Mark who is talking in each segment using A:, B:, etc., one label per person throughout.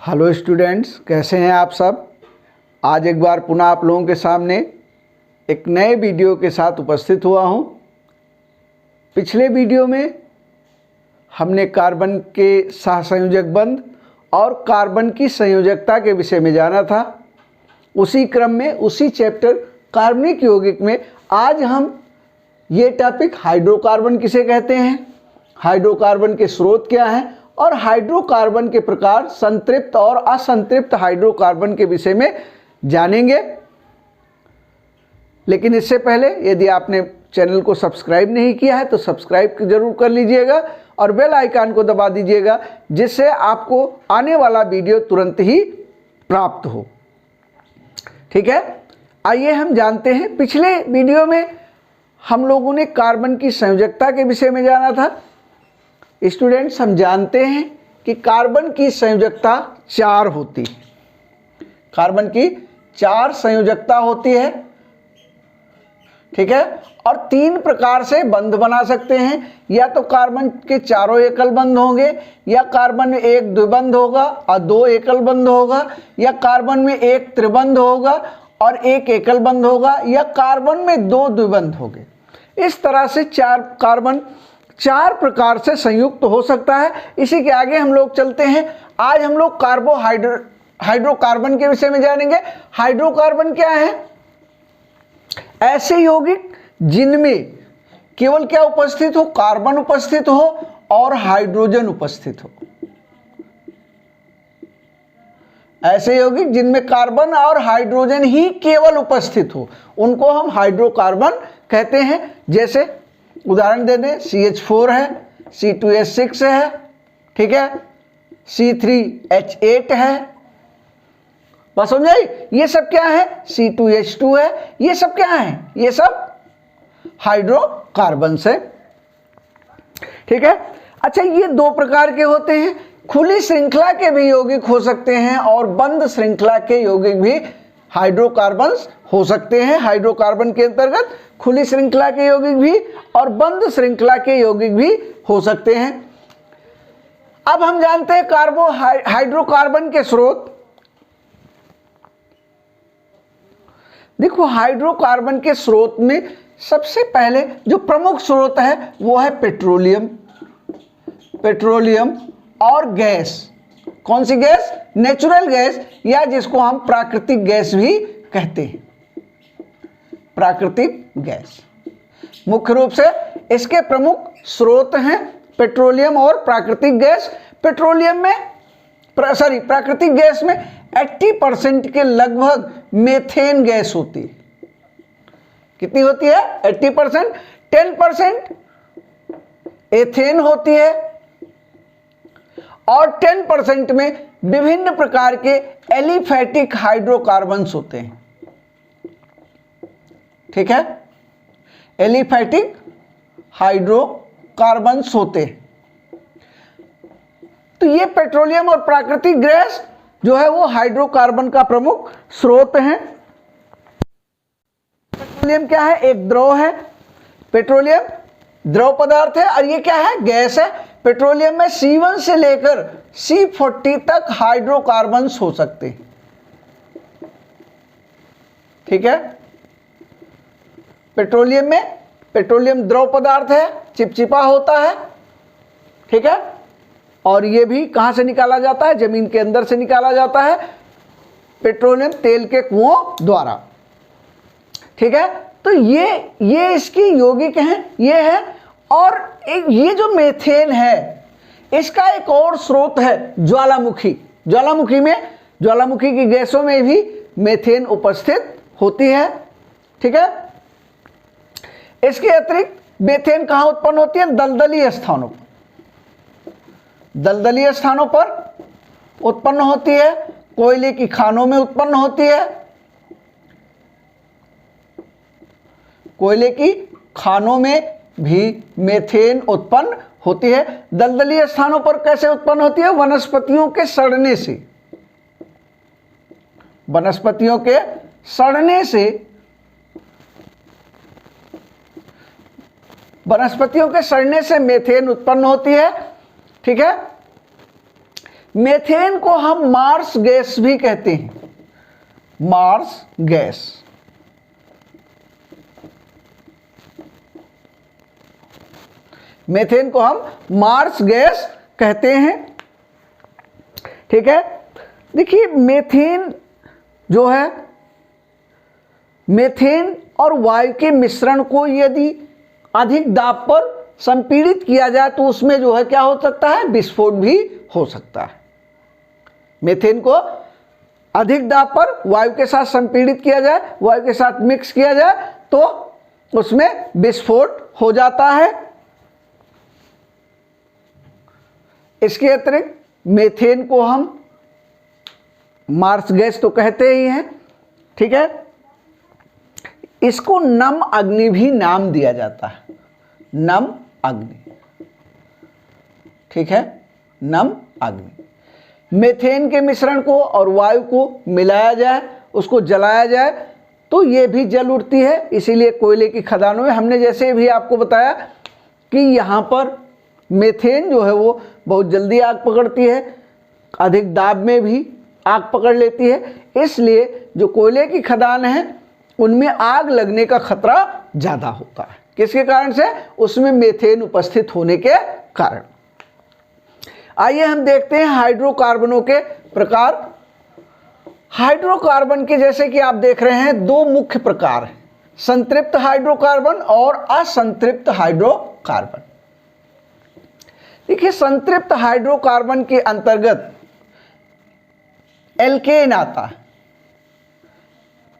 A: Hello students, कैसे हैं आप सब। आज एक बार पुनः आप लोगों के सामने एक नए वीडियो के साथ उपस्थित हुआ हूं। पिछले वीडियो में हमने कार्बन के सहसंयोजक बंध और कार्बन की संयोजकता के विषय में जाना था। उसी क्रम में उसी चैप्टर कार्बनिक यौगिक में आज हम ये टॉपिक हाइड्रोकार्बन किसे कहते हैं, हाइड्रोकार्बन के स्रोत क्या हैं और हाइड्रोकार्बन के प्रकार संतृप्त और असंतृप्त हाइड्रोकार्बन के विषय में जानेंगे। लेकिन इससे पहले यदि आपने चैनल को सब्सक्राइब नहीं किया है तो सब्सक्राइब जरूर कर लीजिएगा और बेल आइकन को दबा दीजिएगा, जिससे आपको आने वाला वीडियो तुरंत ही प्राप्त हो। ठीक है, आइए हम जानते हैं। पिछले वीडियो में हम लोगों ने कार्बन की संयोजकता के विषय में जाना था। स्टूडेंट्स, हम जानते हैं कि कार्बन की संयोजकता 4 होती है। कार्बन की 4 संयोजकता होती है, ठीक है। और 3 प्रकार से बंध बना सकते हैं। या तो कार्बन के चारों एकल बंध होंगे, या कार्बन में एक द्विबंध होगा और 2 एकल बंध होगा, या कार्बन में एक त्रिबंध होगा और एक एकल बंध होगा, या कार्बन में 2 द्विबंध होंगे। इस तरह से कार्बन 4 प्रकार से संयुक्त हो सकता है। इसी के आगे हम लोग चलते हैं। आज हम लोग हाइड्रोकार्बन के विषय में जानेंगे। हाइड्रोकार्बन क्या है? ऐसे यौगिक जिनमें केवल क्या उपस्थित हो, कार्बन उपस्थित हो और हाइड्रोजन उपस्थित हो। ऐसे यौगिक जिनमें कार्बन और हाइड्रोजन ही केवल उपस्थित हो, उनको हम हाइड्रोकार्बन कहते हैं। जैसे उदाहरण दे दें, CH4 है, C2H6 है, ठीक है, C3H8 है। बस समझाई, ये सब क्या है? C2H2 है। ये सब क्या है? ये सब हाइड्रोकार्बन से, ठीक है। अच्छा, ये 2 प्रकार के होते हैं। खुली श्रृंखला के भी यौगिक हो सकते हैं और बंद श्रृंखला के यौगिक भी हाइड्रोकार्बन हो सकते हैं। हाइड्रोकार्बन के अंतर्गत खुली श्रृंखला के यौगिक भी और बंद श्रृंखला के यौगिक भी हो सकते हैं। अब हम जानते हैं हाइड्रोकार्बन के स्रोत। देखो, हाइड्रोकार्बन के स्रोत में सबसे पहले जो प्रमुख स्रोत है वो है पेट्रोलियम और गैस। कौन सी गैस? नेचुरल गैस, या जिसको हम प्राकृतिक गैस भी कहते हैं। प्राकृतिक गैस मुख्य रूप से इसके प्रमुख स्रोत हैं पेट्रोलियम और प्राकृतिक गैस। प्राकृतिक गैस में 80% के लगभग मेथेन गैस होती है। कितनी होती है? 80%। 10% एथेन होती है और 10% में विभिन्न प्रकार के एलिफैटिक हाइड्रोकार्बन्स होते हैं, ठीक है। एलिफैटिक हाइड्रोकार्बन्स होते हैं। तो ये पेट्रोलियम और प्राकृतिक गैस जो है वो हाइड्रोकार्बन का प्रमुख स्रोत है। पेट्रोलियम क्या है? एक द्रव है। पेट्रोलियम द्रव पदार्थ है और ये क्या है? गैस है। पेट्रोलियम में C1 से लेकर C40 तक हाइड्रोकार्बन्स हो सकते हैं, ठीक है। पेट्रोलियम द्रव पदार्थ है, चिपचिपा होता है, ठीक है। और ये भी कहां से निकाला जाता है? जमीन के अंदर से निकाला जाता है, पेट्रोलियम तेल के कुओं द्वारा, ठीक है। तो ये इसकी यौगिक हैं, ये है। और ये जो मेथेन है, इसका एक और स्रोत है ज्वालामुखी। ज्वालामुखी की गैसों में भी मेथेन उपस्थित होती है, ठीक है। इसके अतिरिक्त मेथेन कहाँ उत्पन्न होती है? दलदलीय स्थानों पर उत्पन्न होती है। कोयले की खानों में उत्पन्न होती है। कोयले की खानों में भी मेथेन उत्पन्न होती है। दलदलीय स्थानों पर कैसे उत्पन्न होती है? वनस्पतियों के सड़ने से मेथेन उत्पन्न होती है, ठीक है। मेथेन को हम मार्स गैस भी कहते हैं, मार्स गैस। मेथेन को हम मार्स गैस कहते हैं। ठीक है, देखिए मेथेन जो है, मेथेन और वायु के मिश्रण को यदि अधिक दाब पर संपीड़ित किया जाए तो उसमें जो है क्या हो सकता है, विस्फोट भी हो सकता है। मेथेन को अधिक दाब पर वायु के साथ संपीड़ित किया जाए, वायु के साथ मिक्स किया जाए तो उसमें विस्फोट हो जाता है। इसके अतिरिक्त मेथेन को हम मार्स गैस तो कहते ही हैं। ठीक है, इसको नम अग्नि भी नाम दिया जाता है, नम अग्नि। ठीक है, नम अग्नि। मेथेन के मिश्रण को और वायु को मिलाया जाए, उसको जलाया जाए तो ये भी जल उठती है। इसीलिए कोयले की खदानों में हमने जैसे भी आपको बताया कि यहाँ पर मेथेन जो है वो बहुत जल्दी आग पकड़ती है, अधिक दाब में भी आग पकड़ लेती है। इसलिए जो कोयले की खदान है उनमें आग लगने का खतरा ज़्यादा होता है। किसके कारण से? उसमें मेथेन उपस्थित होने के कारण। आइए हम देखते हैं हाइड्रोकार्बनों के प्रकार। हाइड्रोकार्बन के जैसे कि आप देख रहे हैं दो मुख्य प्रकार हैं, संतृप्त हाइड्रोकार्बन और असंतृप्त हाइड्रोकार्बन। देखिए संतृप्त हाइड्रोकार्बन के अंतर्गत एल्केन आता है।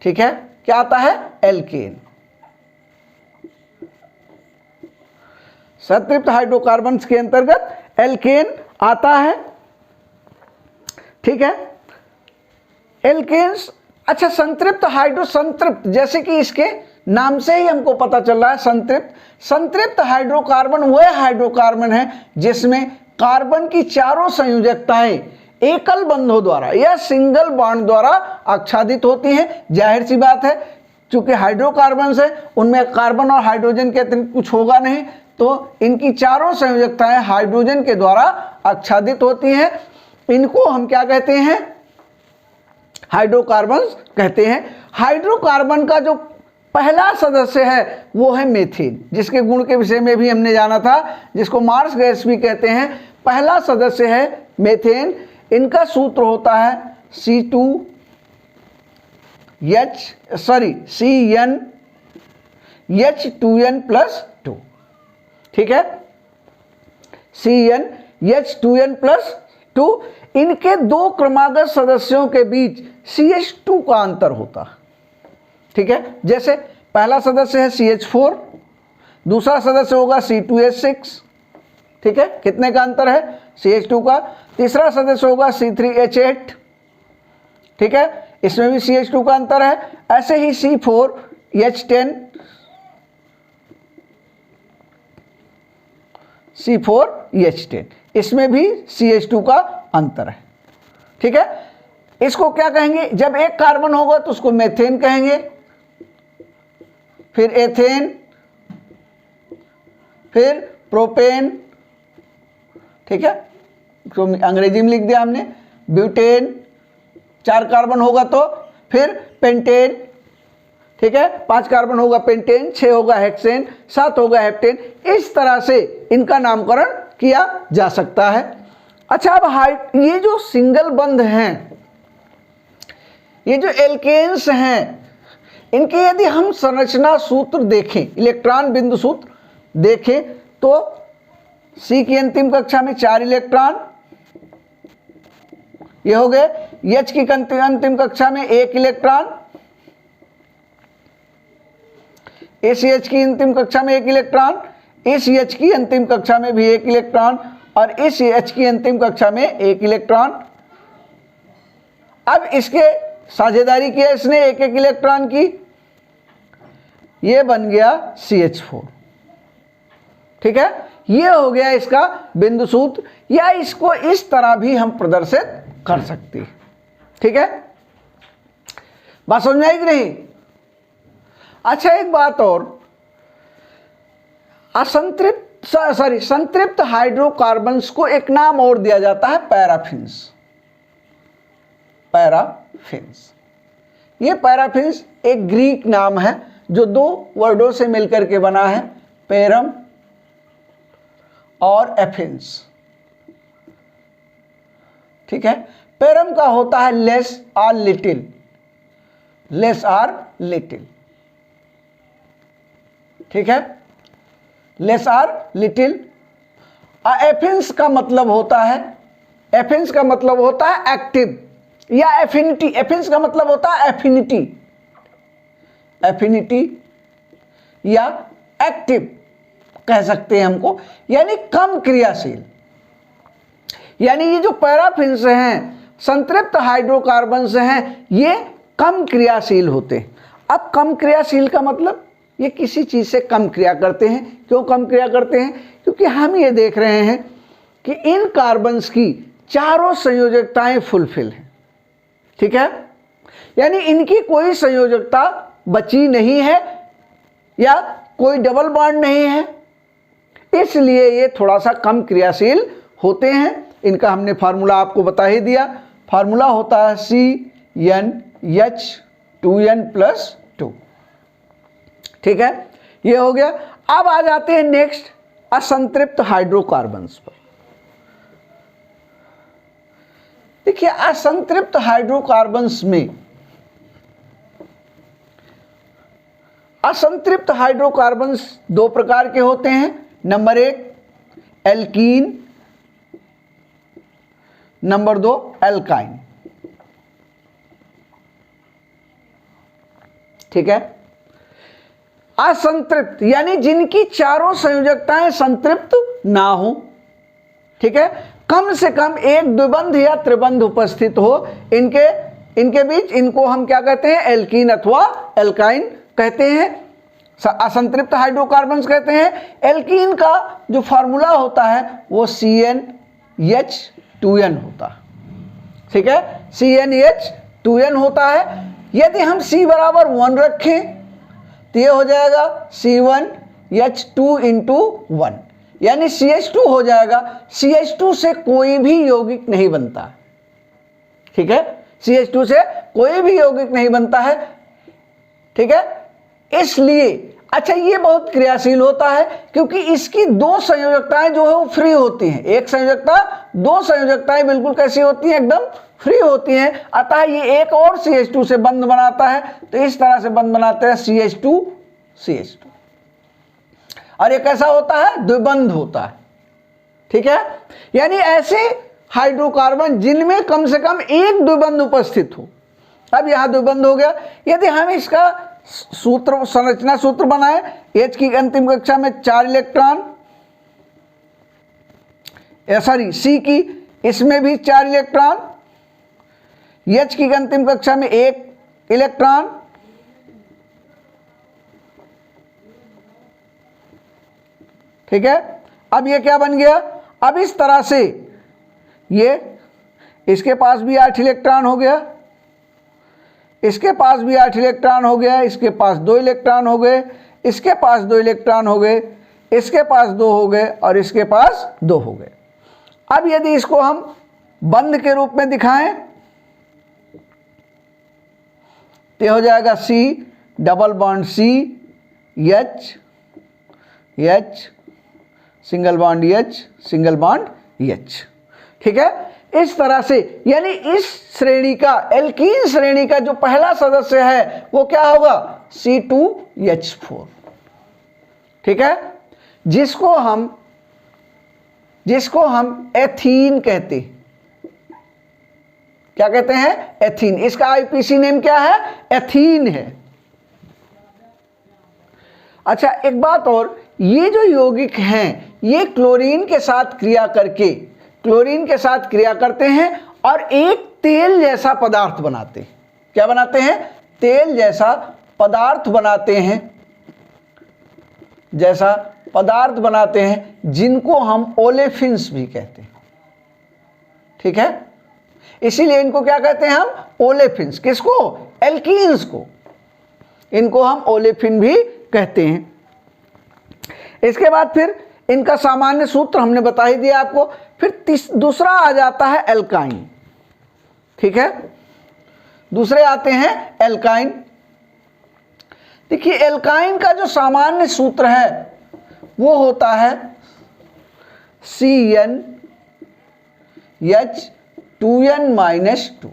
A: ठीक है, क्या आता है? एल्केन। संतृप्त हाइड्रोकार्बन के अंतर्गत एल्केन आता है। ठीक है, एल्केन्स। अच्छा, संतृप्त संतृप्त जैसे कि इसके नाम से ही हमको पता चल रहा है संतृप्त। संतृप्त हाइड्रोकार्बन वह हाइड्रोकार्बन है जिसमें कार्बन की चारों संयोजकताएं एकल बंधों द्वारा या सिंगल बॉन्ड द्वारा आच्छादित होती हैं। जाहिर सी बात है, चूंकि हाइड्रोकार्बन है उनमें कार्बन और हाइड्रोजन के अतिरिक्त कुछ होगा नहीं, तो इनकी चारों संयोजकताएं हाइड्रोजन के द्वारा आच्छादित होती हैं। इनको हम क्या कहते हैं? हाइड्रोकार्बन कहते हैं। हाइड्रोकार्बन का जो पहला सदस्य है वो है मेथेन, जिसके गुण के विषय में भी हमने जाना था, जिसको मार्स गैस भी कहते हैं। पहला सदस्य है मेथेन। इनका सूत्र होता है CnH2n+2। ठीक है, CnH2n+2। इनके दो क्रमागत सदस्यों के बीच CH2 का अंतर होता है। ठीक है, जैसे पहला सदस्य है CH4, दूसरा सदस्य होगा C2H6। ठीक है, कितने का अंतर है? CH2 का। तीसरा सदस्य होगा C3H8। ठीक है, इसमें भी CH2 का अंतर है। ऐसे ही C4H10, C4H10, इसमें भी CH2 का अंतर है। ठीक है, इसको क्या कहेंगे? जब एक कार्बन होगा तो उसको मेथेन कहेंगे, फिर एथेन, फिर प्रोपेन। ठीक है, तो अंग्रेजी में लिख दिया हमने ब्यूटेन। 4 कार्बन होगा तो फिर पेंटेन। ठीक है, 5 कार्बन होगा पेंटेन, 6 होगा हेक्सेन, 7 होगा हेप्टेन। इस तरह से इनका नामकरण किया जा सकता है। अच्छा, अब ये जो सिंगल बंध हैं, ये जो एल्केन्स हैं, इनके यदि हम संरचना सूत्र देखें, इलेक्ट्रॉन बिंदु सूत्र देखें तो C की अंतिम कक्षा में 4 इलेक्ट्रॉन, ये हो गए। H की अंतिम कक्षा में 1 इलेक्ट्रॉन, ACH की अंतिम कक्षा में 1 इलेक्ट्रॉन, ACH की अंतिम कक्षा में भी 1 इलेक्ट्रॉन और ACH की अंतिम कक्षा में 1 इलेक्ट्रॉन। अब इसके साझेदारी किया इसने 1-1 इलेक्ट्रॉन की, ये बन गया CH4। ठीक है, ये हो गया इसका बिंदु सूत्र, या इसको इस तरह भी हम प्रदर्शित कर सकते हैं। ठीक है, बात समझ में आई कि नहीं? अच्छा, एक बात और, असंतृप्त संतृप्त हाइड्रोकार्बन्स को एक नाम और दिया जाता है पैराफिन्स। पैराफिन्स, ये पैराफिन्स एक ग्रीक नाम है जो दो वर्डों से मिलकर के बना है, पैरम और एफिन्स। ठीक है, पैरम का होता है लेस और लिटिल, लेस और लिटिल। ठीक है, लेस और लिटिल। एफिन्स का मतलब होता है, एफिन्स का मतलब होता है एक्टिव या एफिनिटी। एफिन्स का मतलब होता है एफिनिटी, एफिनिटी या एक्टिव कह सकते हैं हमको, यानी कम क्रियाशील। यानी ये जो पैराफिन्स हैं, संतृप्त हाइड्रोकार्बन्स हैं, ये कम क्रियाशील होते हैं। अब कम क्रियाशील का मतलब ये किसी चीज से कम क्रिया करते हैं। क्यों कम क्रिया करते हैं? क्योंकि हम ये देख रहे हैं कि इन कार्बन्स की चारों संयोजकताएं फुलफिल हैं। ठीक है, यानी इनकी कोई संयोजकता बची नहीं है या कोई डबल बॉन्ड नहीं है, इसलिए ये थोड़ा सा कम क्रियाशील होते हैं। इनका हमने फार्मूला आपको बता ही दिया। फार्मूला होता है CnH2n+2। ठीक है, ये हो गया। अब आ जाते हैं नेक्स्ट असंतृप्त हाइड्रोकार्बन्स पर। देखिए, असंतृप्त हाइड्रोकार्बन्स में, असंतृप्त हाइड्रोकार्बन्स दो प्रकार के होते हैं। Number 1 alkene, number 2 alkyne. ठीक है, असंतृप्त यानी जिनकी चारों संयोजकताएं संतृप्त ना हो। ठीक है, कम से कम एक द्विबंध या त्रिबंध उपस्थित हो इनके बीच, इनको हम क्या कहते हैं? एल्कीन अथवा एल्काइन कहते हैं, असंतृप्त हाइड्रोकार्बन्स कहते हैं। एल्कीन का जो फार्मूला होता है वो CnH2n होता है। ठीक है, CnH2n होता है। यदि हम C बराबर 1 रखें तो ये हो जाएगा C1H2 × 1, यानी CH2 हो जाएगा। CH2 से कोई भी यौगिक नहीं बनता। ठीक है, CH2 से कोई भी यौगिक नहीं बनता है। ठीक है, इसलिए अच्छा ये बहुत क्रियाशील होता है क्योंकि इसकी दो संयोजकताएं जो है वो फ्री होती हैं। एक संयोजकता, दो संयोजकताएं बिल्कुल कैसी होती हैं? एकदम फ्री होती हैं। अतः ये एक और CH2 से बंध बनाता है, तो इस तरह से बंध बनाते हैं CH2। और ये कैसा होता है? द्विबंध होता है। ठीक है, यानी ऐसे हाइड्रोकार्बन जिनमें कम से कम एक द्विबंध उपस्थित हो। अब यहां द्विबंध हो गया। यदि हम इसका सूत्र, संरचना सूत्र बनाए, H की अंतिम कक्षा में 4 इलेक्ट्रॉन, C की इसमें भी 4 इलेक्ट्रॉन, H की अंतिम कक्षा में 1 इलेक्ट्रॉन, ठीक है। अब ये क्या बन गया? अब इस तरह से ये, इसके पास भी 8 इलेक्ट्रॉन हो गया, इसके पास भी 8 इलेक्ट्रॉन हो गया, इसके पास 2 इलेक्ट्रॉन हो गए, इसके पास 2 इलेक्ट्रॉन हो गए, इसके पास 2 हो गए और इसके पास 2 हो गए। अब यदि इसको हम बंध के रूप में दिखाएं तो हो जाएगा C double bond C H H single bond H single bond H। ठीक है, इस तरह से, यानी इस श्रेणी का, एल्कीन श्रेणी का जो पहला सदस्य है वो क्या होगा? C2H4। ठीक है, जिसको हम एथीन कहते हैं। क्या कहते हैं? एथीन। इसका आईपीसी नेम क्या है? एथीन है। अच्छा, एक बात और, ये जो यौगिक हैं ये क्लोरीन के साथ क्रिया करते हैं और एक तेल जैसा पदार्थ बनाते हैं। क्या बनाते हैं? तेल जैसा पदार्थ बनाते हैं, जिनको हम ओलेफिन्स भी कहते हैं। ठीक है, इसीलिए इनको क्या कहते हैं हम? ओलेफिन्स। किसको? एल्कीन्स को। इनको हम ओलेफिन भी कहते हैं। इसके बाद फिर इनका सामान्य सूत्र हमने बता ही दिया आपको। फिर दूसरा आ जाता है एल्काइन। ठीक है, दूसरे आते हैं एल्काइन। देखिए एल्काइन का जो सामान्य सूत्र है वो होता है CnH2n-2।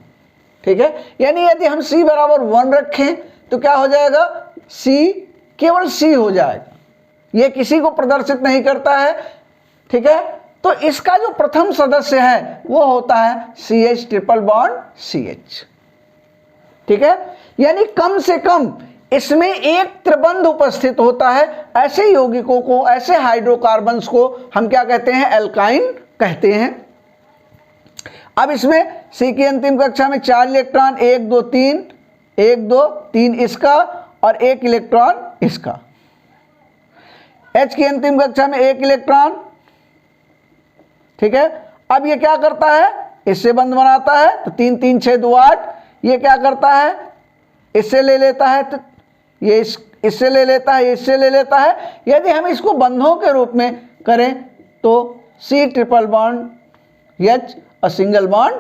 A: ठीक है, यानी यदि हम C बराबर 1 रखें तो क्या हो जाएगा, C केवल C हो जाएगा, ये किसी को प्रदर्शित नहीं करता है। ठीक है, तो इसका जो प्रथम सदस्य है वो होता है CH ट्रिपल बॉन्ड CH। ठीक है, यानी कम से कम इसमें एक त्रिबंध उपस्थित होता है। ऐसे यौगिकों को, ऐसे हाइड्रोकार्बन्स को हम क्या कहते हैं, एल्काइन कहते हैं। अब इसमें C की अंतिम कक्षा में 4 इलेक्ट्रॉन, 1 2 3, 1 2 3 इसका और 1 इलेक्ट्रॉन इसका। H की अंतिम कक्षा में 1 इलेक्ट्रॉन। ठीक है, अब ये क्या करता है, इससे बंध बनाता है तो 3 3 6 2 8। ये क्या करता है, इससे ले लेता है तो ये इससे ले लेता है, इससे ले लेता है। यदि हम इसको बंधों के रूप में करें तो C ट्रिपल बॉन्ड H और single bond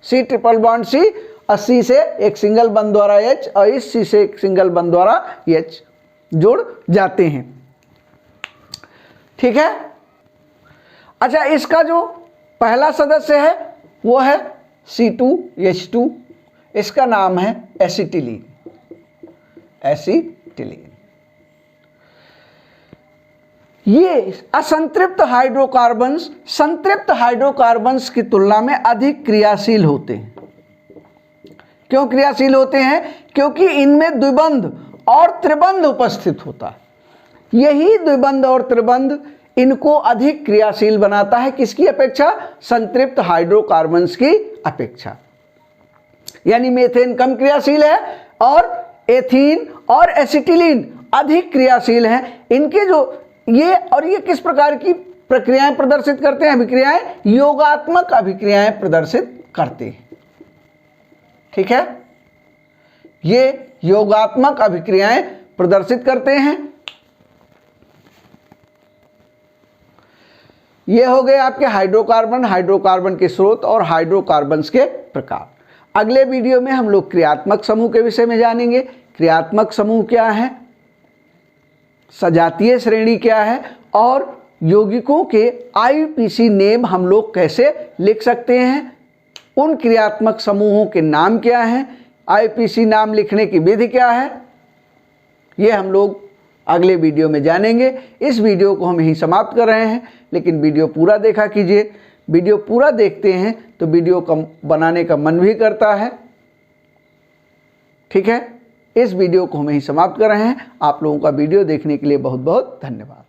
A: C triple bond C और C से एक सिंगल बंध द्वारा H और इस C से एक सिंगल बंध द्वारा H जुड़ जाते हैं। ठीक है, अच्छा इसका जो पहला सदस्य है वो है C2H2, इसका नाम है एसिटिलीन। एसिटिलीन ये असंतृप्त हाइड्रोकार्बन्स संतृप्त हाइड्रोकार्बन्स की तुलना में अधिक क्रियाशील होते हैं। क्यों क्रियाशील होते हैं, क्योंकि इनमें द्विबंध और त्रिबंध उपस्थित होता है। यही द्विबंध और त्रिबंध इनको अधिक क्रियाशील बनाता है, किसकी अपेक्षा, संतृप्त हाइड्रोकार्बन्स की अपेक्षा। यानी मीथेन कम क्रियाशील है और एथीन और एसिटिलीन अधिक क्रियाशील हैं। इनके जो ये किस प्रकार की प्रक्रियाएं प्रदर्शित करते हैं, अभिक्रियाएं, योगात्मक अभिक्रियाएं प्रदर्शित करते हैं। ठीक है, ये योगात्मक अभिक्रियाएं प्रदर्शित करते हैं। ये हो गए आपके हाइड्रोकार्बन, हाइड्रोकार्बन के स्रोत और हाइड्रोकार्बन्स के प्रकार। अगले वीडियो में हम लोग क्रियात्मक समूह के विषय में जानेंगे। क्रियात्मक समूह क्या है, सजातीय श्रेणी क्या है और यौगिकों के IUPAC नेम हम लोग कैसे लिख सकते हैं, उन क्रियात्मक समूहों के नाम क्या हैं, IUPAC नाम लिखने की विधि क्या है, ये हम लोग अगले वीडियो में जानेंगे। इस वीडियो को हम यहीं समाप्त कर रहे हैं, लेकिन वीडियो पूरा देखा कीजिए। वीडियो पूरा देखते हैं तो वीडियो का बनाने का मन भी करता है। ठीक है, इस वीडियो को हम यहीं समाप्त कर रहे हैं। आप लोगों का वीडियो देखने के लिए बहुत बहुत धन्यवाद।